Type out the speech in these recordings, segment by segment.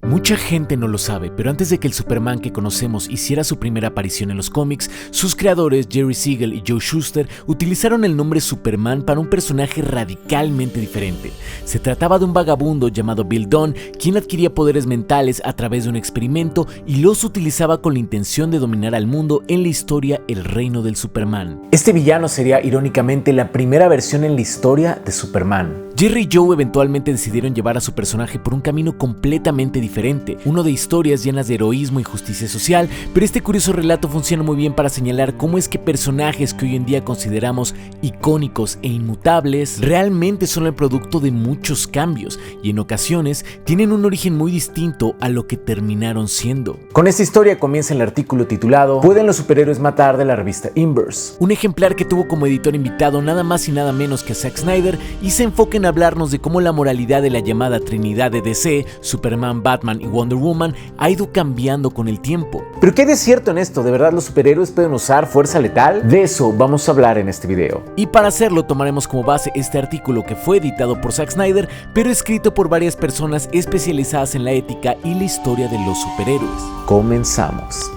Mucha gente no lo sabe, pero antes de que el Superman que conocemos hiciera su primera aparición en los cómics, sus creadores Jerry Siegel y Joe Shuster utilizaron el nombre Superman para un personaje radicalmente diferente. Se trataba de un vagabundo llamado Bill Dunn, quien adquiría poderes mentales a través de un experimento y los utilizaba con la intención de dominar al mundo en la historia El Reino del Superman. Este villano sería irónicamente la primera versión en la historia de Superman. Jerry y Joe eventualmente decidieron llevar a su personaje por un camino completamente diferente, uno de historias llenas de heroísmo y justicia social, pero este curioso relato funciona muy bien para señalar cómo es que personajes que hoy en día consideramos icónicos e inmutables realmente son el producto de muchos cambios y en ocasiones tienen un origen muy distinto a lo que terminaron siendo. Con esta historia comienza el artículo titulado ¿Pueden los superhéroes matar? De la revista Inverse, un ejemplar que tuvo como editor invitado nada más y nada menos que a Zack Snyder y se enfoca en hablarnos de cómo la moralidad de la llamada Trinidad de DC, Superman, Batman y Wonder Woman, ha ido cambiando con el tiempo. ¿Pero qué hay de cierto en esto? ¿De verdad los superhéroes pueden usar fuerza letal? De eso vamos a hablar en este video. Y para hacerlo tomaremos como base este artículo que fue editado por Zack Snyder, pero escrito por varias personas especializadas en la ética y la historia de los superhéroes. Comenzamos.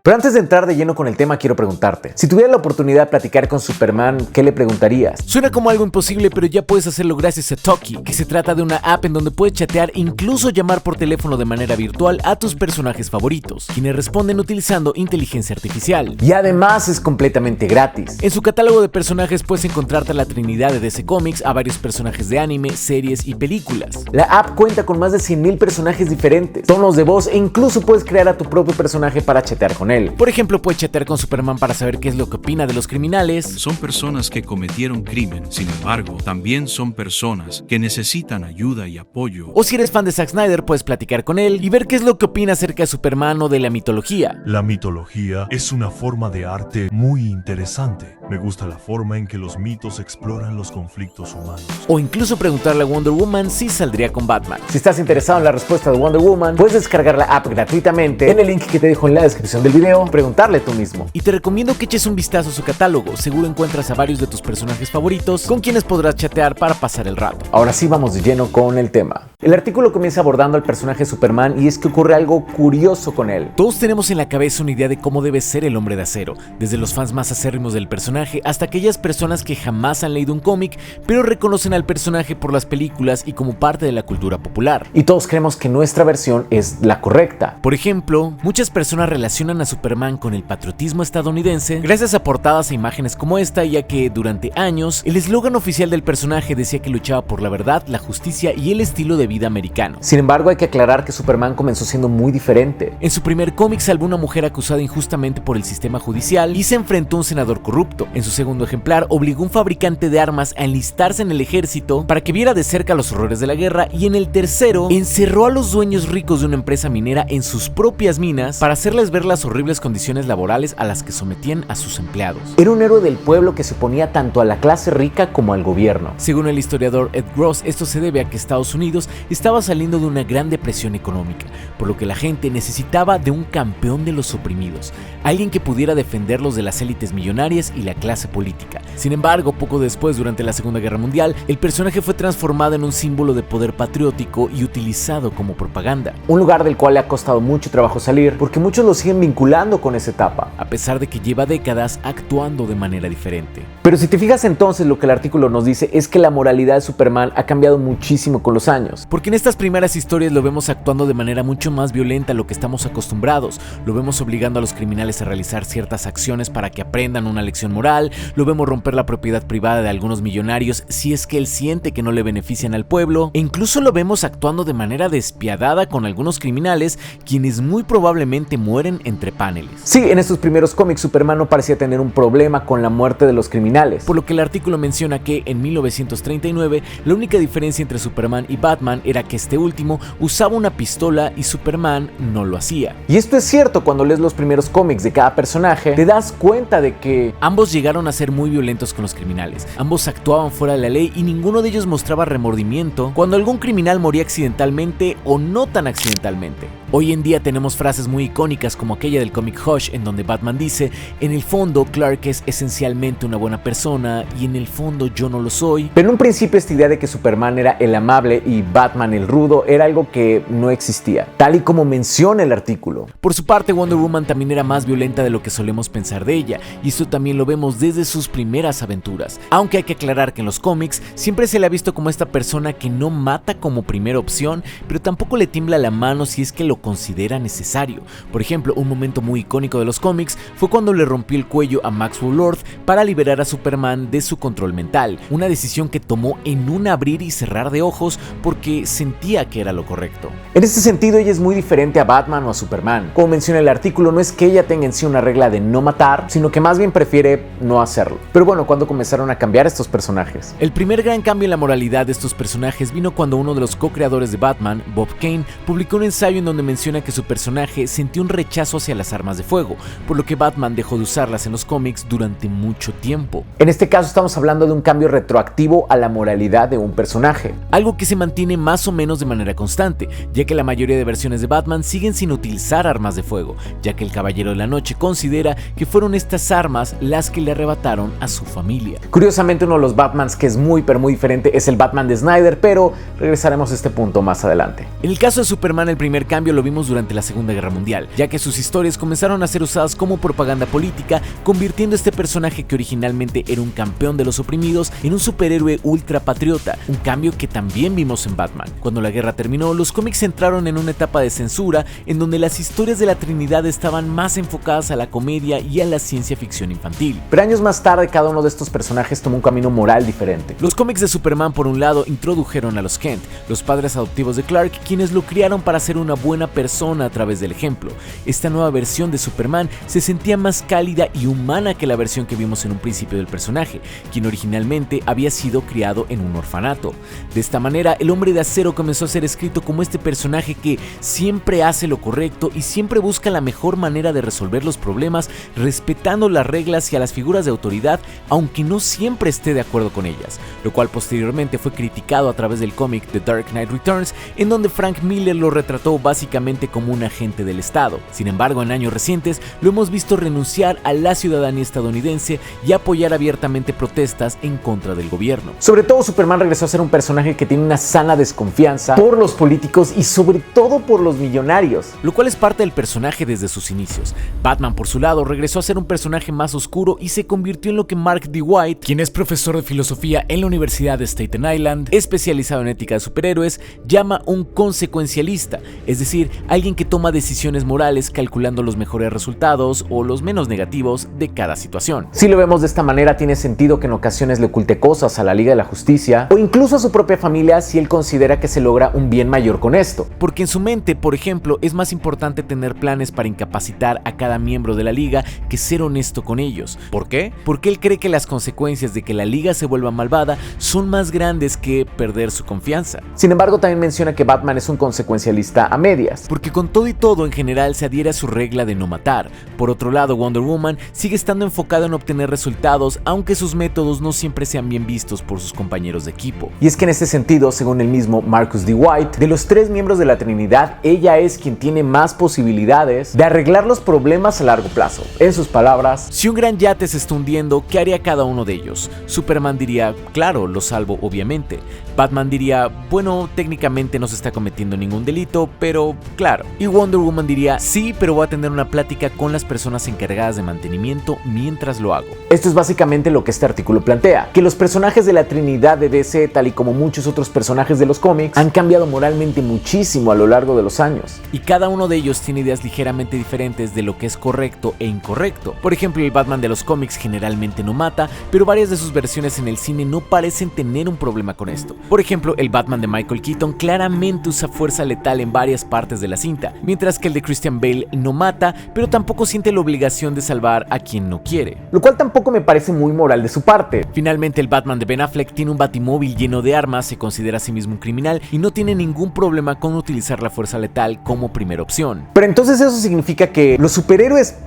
Pero antes de entrar de lleno con el tema, quiero preguntarte, si tuvieras la oportunidad de platicar con Superman, ¿qué le preguntarías? Suena como algo imposible, pero ya puedes hacerlo gracias a Talkie, que se trata de una app en donde puedes chatear e incluso llamar por teléfono de manera virtual a tus personajes favoritos, quienes responden utilizando inteligencia artificial. Y además es completamente gratis. En su catálogo de personajes puedes encontrarte a la Trinidad de DC Comics, a varios personajes de anime, series y películas. La app cuenta con más de 100,000 personajes diferentes, tonos de voz e incluso puedes crear a tu propio personaje para chatear con él. Por ejemplo, puedes chatear con Superman para saber qué es lo que opina de los criminales. Son personas que cometieron crimen, sin embargo, también son personas que necesitan ayuda y apoyo. O si eres fan de Zack Snyder, puedes platicar con él y ver qué es lo que opina acerca de Superman o de la mitología. La mitología es una forma de arte muy interesante. Me gusta la forma en que los mitos exploran los conflictos humanos. O incluso preguntarle a Wonder Woman si saldría con Batman. Si estás interesado en la respuesta de Wonder Woman, puedes descargar la app gratuitamente en el link que te dejo en la descripción del video. Preguntarle tú mismo. Y te recomiendo que eches un vistazo a su catálogo. Seguro encuentras a varios de tus personajes favoritos con quienes podrás chatear para pasar el rato. Ahora sí vamos de lleno con el tema. El artículo comienza abordando al personaje Superman y es que ocurre algo curioso con él. Todos tenemos en la cabeza una idea de cómo debe ser el Hombre de Acero, desde los fans más acérrimos del personaje hasta aquellas personas que jamás han leído un cómic, pero reconocen al personaje por las películas y como parte de la cultura popular. Y todos creemos que nuestra versión es la correcta. Por ejemplo, muchas personas relacionan a Superman con el patriotismo estadounidense gracias a portadas e imágenes como esta, ya que durante años el eslogan oficial del personaje decía que luchaba por la verdad, la justicia y el estilo de vida americano. Sin embargo, hay que aclarar que Superman comenzó siendo muy diferente. En su primer cómic salvó a una mujer acusada injustamente por el sistema judicial y se enfrentó a un senador corrupto. En su segundo ejemplar obligó a un fabricante de armas a enlistarse en el ejército para que viera de cerca los horrores de la guerra, y en el tercero encerró a los dueños ricos de una empresa minera en sus propias minas para hacerles ver las horribles condiciones laborales a las que sometían a sus empleados. Era un héroe del pueblo que se oponía tanto a la clase rica como al gobierno. Según el historiador Ed Gross, esto se debe a que Estados Unidos estaba saliendo de una gran depresión económica, por lo que la gente necesitaba de un campeón de los oprimidos, alguien que pudiera defenderlos de las élites millonarias y la clase política. Sin embargo, poco después, durante la Segunda Guerra Mundial, el personaje fue transformado en un símbolo de poder patriótico y utilizado como propaganda. Un lugar del cual le ha costado mucho trabajo salir, porque muchos lo siguen vinculando con esa etapa, a pesar de que lleva décadas actuando de manera diferente. Pero si te fijas entonces, lo que el artículo nos dice es que la moralidad de Superman ha cambiado muchísimo con los años, porque en estas primeras historias lo vemos actuando de manera mucho más violenta a lo que estamos acostumbrados. Lo vemos obligando a los criminales a realizar ciertas acciones para que aprendan una lección moral, lo vemos romper la propiedad privada de algunos millonarios si es que él siente que no le benefician al pueblo, e incluso lo vemos actuando de manera despiadada con algunos criminales, quienes muy probablemente mueren entre paneles. Sí, en estos primeros cómics Superman no parecía tener un problema con la muerte de los criminales, por lo que el artículo menciona que en 1939 la única diferencia entre Superman y Batman era que este último usaba una pistola y Superman no lo hacía. Y esto es cierto. Cuando lees los primeros cómics de cada personaje, te das cuenta de que ambos llegaron a ser muy violentos con los criminales, ambos actuaban fuera de la ley y ninguno de ellos mostraba remordimiento cuando algún criminal moría accidentalmente o no tan accidentalmente. Hoy en día tenemos frases muy icónicas como aquella del cómic Hush, en donde Batman dice: en el fondo Clark es esencialmente una buena persona y en el fondo yo no lo soy. Pero en un principio esta idea de que Superman era el amable y Batman el rudo era algo que no existía, tal y como menciona el artículo. Por su parte, Wonder Woman también era más violenta de lo que solemos pensar de ella, y esto también lo vemos desde sus primeras aventuras. Aunque hay que aclarar que en los cómics siempre se le ha visto como esta persona que no mata como primera opción, pero tampoco le tiembla la mano si es que lo considera necesario. Por ejemplo, un momento muy icónico de los cómics fue cuando le rompió el cuello a Maxwell Lord para liberar a Superman de su control mental, una decisión que tomó en un abrir y cerrar de ojos porque sentía que era lo correcto. En este sentido, ella es muy diferente a Batman o a Superman. Como menciona el artículo, no es que ella tenga en sí una regla de no matar, sino que más bien prefiere no hacerlo. Pero bueno, ¿cuándo comenzaron a cambiar estos personajes? El primer gran cambio en la moralidad de estos personajes vino cuando uno de los co-creadores de Batman, Bob Kane, publicó un ensayo en donde menciona que su personaje sentía un rechazo hacia las armas de fuego, por lo que Batman dejó de usarlas en los cómics durante mucho tiempo. En este caso estamos hablando de un cambio retroactivo a la moralidad de un personaje, algo que se mantiene más o menos de manera constante, ya que la mayoría de versiones de Batman siguen sin utilizar armas de fuego, ya que el Caballero de la Noche considera que fueron estas armas las que le arrebataron a su familia. Curiosamente, uno de los Batmans que es muy diferente es el Batman de Snyder, pero regresaremos a este punto más adelante. En el caso de Superman, el primer cambio lo vimos durante la Segunda Guerra Mundial, ya que sus historias comenzaron a ser usadas como propaganda política, convirtiendo a este personaje que originalmente era un campeón de los oprimidos en un superhéroe ultra patriota, un cambio que también vimos en Batman. Cuando la guerra terminó, los cómics entraron en una etapa de censura en donde las historias de la Trinidad estaban más enfocadas a la comedia y a la ciencia ficción infantil. Pero años más tarde, cada uno de estos personajes tomó un camino moral diferente. Los cómics de Superman, por un lado, introdujeron a los Kent, los padres adoptivos de Clark, quienes lo criaron para ser una buena persona a través del ejemplo. Esta nueva versión de Superman se sentía más cálida y humana que la versión que vimos en un principio del personaje, quien originalmente había sido criado en un orfanato. De esta manera, el Hombre de Acero comenzó a ser escrito como este personaje que siempre hace lo correcto y siempre busca la mejor manera de resolver los problemas, respetando las reglas y a las figuras de autoridad, aunque no siempre esté de acuerdo con ellas, lo cual posteriormente fue criticado a través del cómic The Dark Knight Returns, en donde Frank Miller lo retrató básicamente como un agente del Estado. Sin embargo, en años recientes lo hemos visto renunciar a la ciudadanía estadounidense y apoyar abiertamente protestas en contra del gobierno. Sobre todo, Superman regresó a ser un personaje que tiene una sana desconfianza por los políticos y sobre todo por los millonarios, lo cual es parte del personaje desde sus inicios. Batman, por su lado, regresó a ser un personaje más oscuro y se convirtió en lo que Mark D. White, quien es profesor de filosofía en la Universidad de Staten Island, especializado en ética de superhéroes, llama un consecuencialista, es decir, alguien que toma decisiones morales calculando los mejores resultados o los menos negativos de cada situación. Si lo vemos de esta manera, tiene sentido que en ocasiones le oculte cosas a la Liga de la Justicia o incluso a su propia familia si él considera que se logra un bien mayor con esto. Porque en su mente, por ejemplo, es más importante tener planes para incapacitar a cada miembro de la Liga que ser honesto con ellos. ¿Por qué? Porque él cree que las consecuencias de que la Liga se vuelva malvada son más grandes que perder su confianza. Sin embargo, también menciona que Batman es un consecuencialista a medias, porque con todo y todo en general se adhiere a su regla de no matar. Por otro lado, Wonder Woman sigue estando enfocado en obtener resultados, aunque sus métodos no siempre sean bien vistos por sus compañeros de equipo. Y es que en este sentido, según el mismo Marcus D. White, de los tres miembros de la Trinidad, ella es quien tiene más posibilidades de arreglar los problemas a largo plazo. En sus palabras: si un gran yate se está hundiendo, ¿qué haría cada uno de ellos? Superman diría: claro, lo salvo obviamente. Batman diría: bueno, técnicamente no se está cometiendo ningún delito, pero claro. Y Wonder Woman diría: sí, pero voy a tener una plática con las personas encargadas de mantenimiento mientras lo hago. Esto es básicamente lo que este artículo plantea, que los personajes de la Trinidad de DC, tal y como muchos otros personajes de los cómics, han cambiado moralmente muchísimo a lo largo de los años. Y cada uno de ellos tiene ideas ligeramente diferentes de lo que es correcto e incorrecto. Por ejemplo, el Batman de los cómics generalmente no mata, pero varias de sus versiones en el cine no parecen tener un problema con esto. Por ejemplo, el Batman de Michael Keaton claramente usa fuerza letal en varias partes de la cinta, mientras que el de Christian Bale no mata, pero tampoco siente la obligación de salvar a quien no quiere, lo cual tampoco me parece muy moral de su parte. Finalmente, el Batman de Ben Affleck tiene un batimóvil lleno de armas, se considera a sí mismo un criminal y no tiene ningún problema con utilizar la fuerza letal como primera opción. Pero entonces eso significa que los superhéroes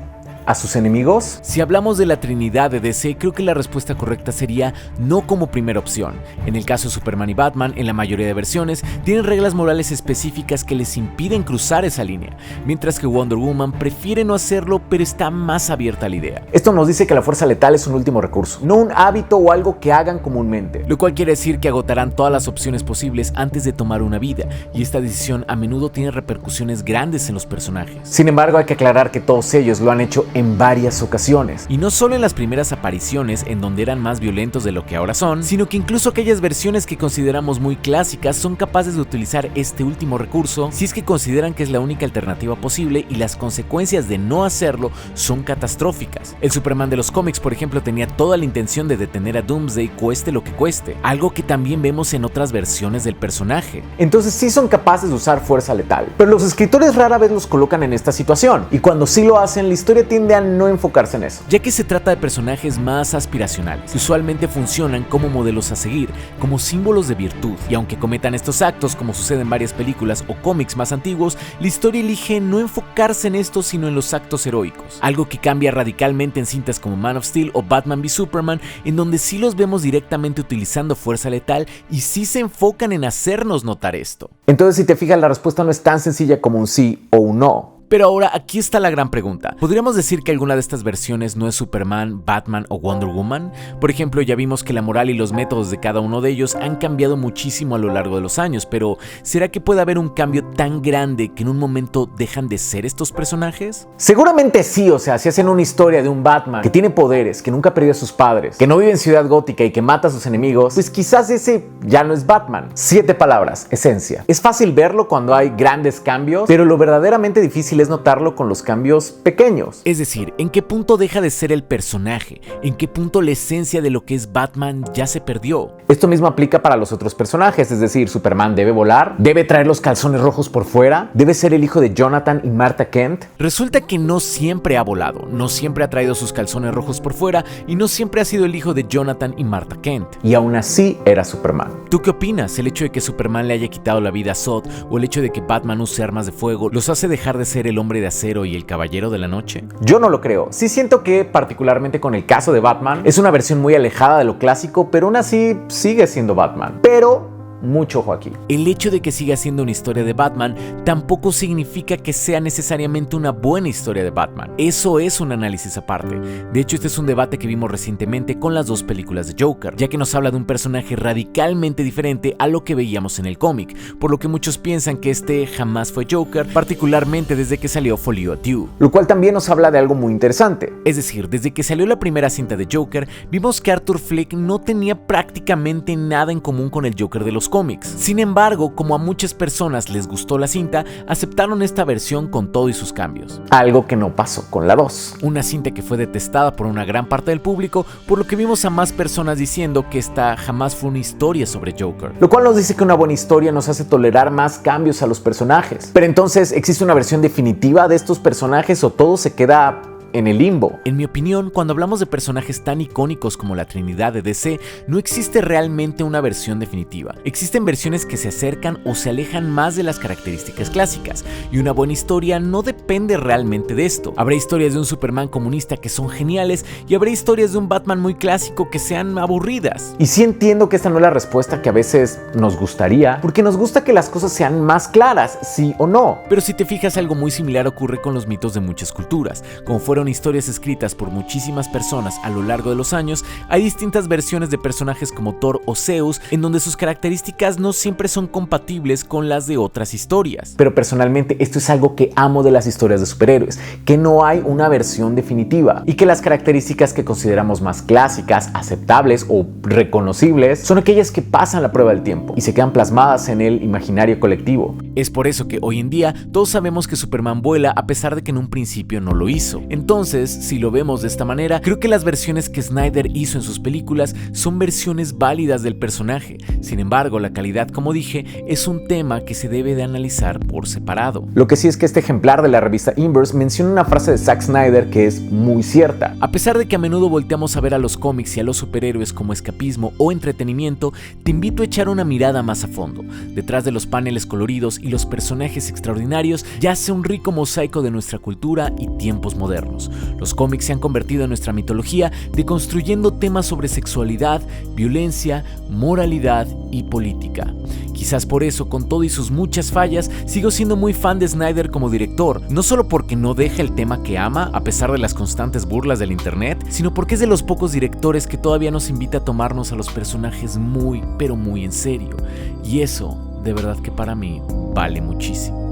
a sus enemigos? Si hablamos de la Trinidad de DC, creo que la respuesta correcta sería no como primera opción. En el caso de Superman y Batman, en la mayoría de versiones, tienen reglas morales específicas que les impiden cruzar esa línea, mientras que Wonder Woman prefiere no hacerlo, pero está más abierta a la idea. Esto nos dice que la fuerza letal es un último recurso, no un hábito o algo que hagan comúnmente. Lo cual quiere decir que agotarán todas las opciones posibles antes de tomar una vida, y esta decisión a menudo tiene repercusiones grandes en los personajes. Sin embargo, hay que aclarar que todos ellos lo han hecho en varias ocasiones. Y no solo en las primeras apariciones, en donde eran más violentos de lo que ahora son, sino que incluso aquellas versiones que consideramos muy clásicas son capaces de utilizar este último recurso si es que consideran que es la única alternativa posible, y las consecuencias de no hacerlo son catastróficas. El Superman de los cómics, por ejemplo, tenía toda la intención de detener a Doomsday cueste lo que cueste, algo que también vemos en otras versiones del personaje. Entonces sí son capaces de usar fuerza letal, pero los escritores rara vez los colocan en esta situación, y cuando sí lo hacen, la historia tiende a no enfocarse en eso. Ya que se trata de personajes más aspiracionales, que usualmente funcionan como modelos a seguir, como símbolos de virtud, y aunque cometan estos actos como sucede en varias películas o cómics más antiguos, la historia elige no enfocarse en esto sino en los actos heroicos, algo que cambia radicalmente en cintas como Man of Steel o Batman v Superman, en donde sí los vemos directamente utilizando fuerza letal y sí se enfocan en hacernos notar esto. Entonces, si te fijas, la respuesta no es tan sencilla como un sí o un no. Pero ahora aquí está la gran pregunta. ¿Podríamos decir que alguna de estas versiones no es Superman, Batman o Wonder Woman? Por ejemplo, ya vimos que la moral y los métodos de cada uno de ellos han cambiado muchísimo a lo largo de los años, pero ¿será que puede haber un cambio tan grande que en un momento dejan de ser estos personajes? Seguramente sí, o sea, si hacen una historia de un Batman que tiene poderes, que nunca perdió a sus padres, que no vive en Ciudad Gótica y que mata a sus enemigos, pues quizás ese ya no es Batman. 7 palabras, esencia. Es fácil verlo cuando hay grandes cambios, pero lo verdaderamente difícil es notarlo con los cambios pequeños. Es decir, ¿en qué punto deja de ser el personaje? ¿En qué punto la esencia de lo que es Batman ya se perdió? Esto mismo aplica para los otros personajes, es decir, Superman debe volar, debe traer los calzones rojos por fuera, debe ser el hijo de Jonathan y Martha Kent. Resulta que no siempre ha volado, no siempre ha traído sus calzones rojos por fuera y no siempre ha sido el hijo de Jonathan y Martha Kent. Y aún así era Superman. ¿Tú qué opinas? ¿El hecho de que Superman le haya quitado la vida a Zod o el hecho de que Batman use armas de fuego los hace dejar de ser el hombre de acero y el caballero de la noche? Yo no lo creo. Sí siento que, particularmente con el caso de Batman, es una versión muy alejada de lo clásico, pero aún así sigue siendo Batman. Pero mucho ojo aquí. El hecho de que siga siendo una historia de Batman tampoco significa que sea necesariamente una buena historia de Batman. Eso es un análisis aparte. De hecho, este es un debate que vimos recientemente con las dos películas de Joker, ya que nos habla de un personaje radicalmente diferente a lo que veíamos en el cómic, por lo que muchos piensan que este jamás fue Joker, particularmente desde que salió Folio a Dew. Lo cual también nos habla de algo muy interesante. Es decir, desde que salió la primera cinta de Joker, vimos que Arthur Fleck no tenía prácticamente nada en común con el Joker de los cómics. Sin embargo, como a muchas personas les gustó la cinta, aceptaron esta versión con todo y sus cambios. Algo que no pasó con la 2. Una cinta que fue detestada por una gran parte del público, por lo que vimos a más personas diciendo que esta jamás fue una historia sobre Joker. Lo cual nos dice que una buena historia nos hace tolerar más cambios a los personajes. Pero entonces, ¿existe una versión definitiva de estos personajes o todo se queda en el limbo? En mi opinión, cuando hablamos de personajes tan icónicos como la Trinidad de DC, no existe realmente una versión definitiva. Existen versiones que se acercan o se alejan más de las características clásicas, y una buena historia no depende realmente de esto. Habrá historias de un Superman comunista que son geniales, y habrá historias de un Batman muy clásico que sean aburridas. Y sí entiendo que esta no es la respuesta que a veces nos gustaría, porque nos gusta que las cosas sean más claras, sí o no. Pero si te fijas, algo muy similar ocurre con los mitos de muchas culturas. Como fueron historias escritas por muchísimas personas a lo largo de los años, hay distintas versiones de personajes como Thor o Zeus, en donde sus características no siempre son compatibles con las de otras historias. Pero personalmente esto es algo que amo de las historias de superhéroes, que no hay una versión definitiva y que las características que consideramos más clásicas, aceptables o reconocibles son aquellas que pasan la prueba del tiempo y se quedan plasmadas en el imaginario colectivo. Es por eso que hoy en día todos sabemos que Superman vuela a pesar de que en un principio no lo hizo. Entonces, si lo vemos de esta manera, creo que las versiones que Snyder hizo en sus películas son versiones válidas del personaje. Sin embargo, la calidad, como dije, es un tema que se debe de analizar por separado. Lo que sí es que este ejemplar de la revista Inverse menciona una frase de Zack Snyder que es muy cierta. A pesar de que a menudo volteamos a ver a los cómics y a los superhéroes como escapismo o entretenimiento, te invito a echar una mirada más a fondo. Detrás de los paneles coloridos y los personajes extraordinarios yace un rico mosaico de nuestra cultura y tiempos modernos. conocemos. Los cómics se han convertido en nuestra mitología, deconstruyendo temas sobre sexualidad, violencia, moralidad y política. Quizás por eso, con todo y sus muchas fallas, sigo siendo muy fan de Snyder como director, no solo porque no deja el tema que ama, a pesar de las constantes burlas del internet, sino porque es de los pocos directores que todavía nos invita a tomarnos a los personajes muy, pero muy en serio. Y eso, de verdad que para mí, vale muchísimo.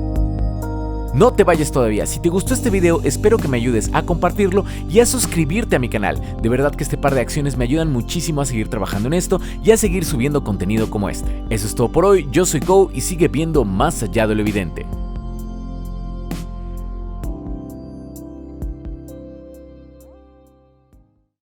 No te vayas todavía, si te gustó este video espero que me ayudes a compartirlo y a suscribirte a mi canal. De verdad que este par de acciones me ayudan muchísimo a seguir trabajando en esto y a seguir subiendo contenido como este. Eso es todo por hoy, yo soy Go y sigue viendo más allá de lo evidente.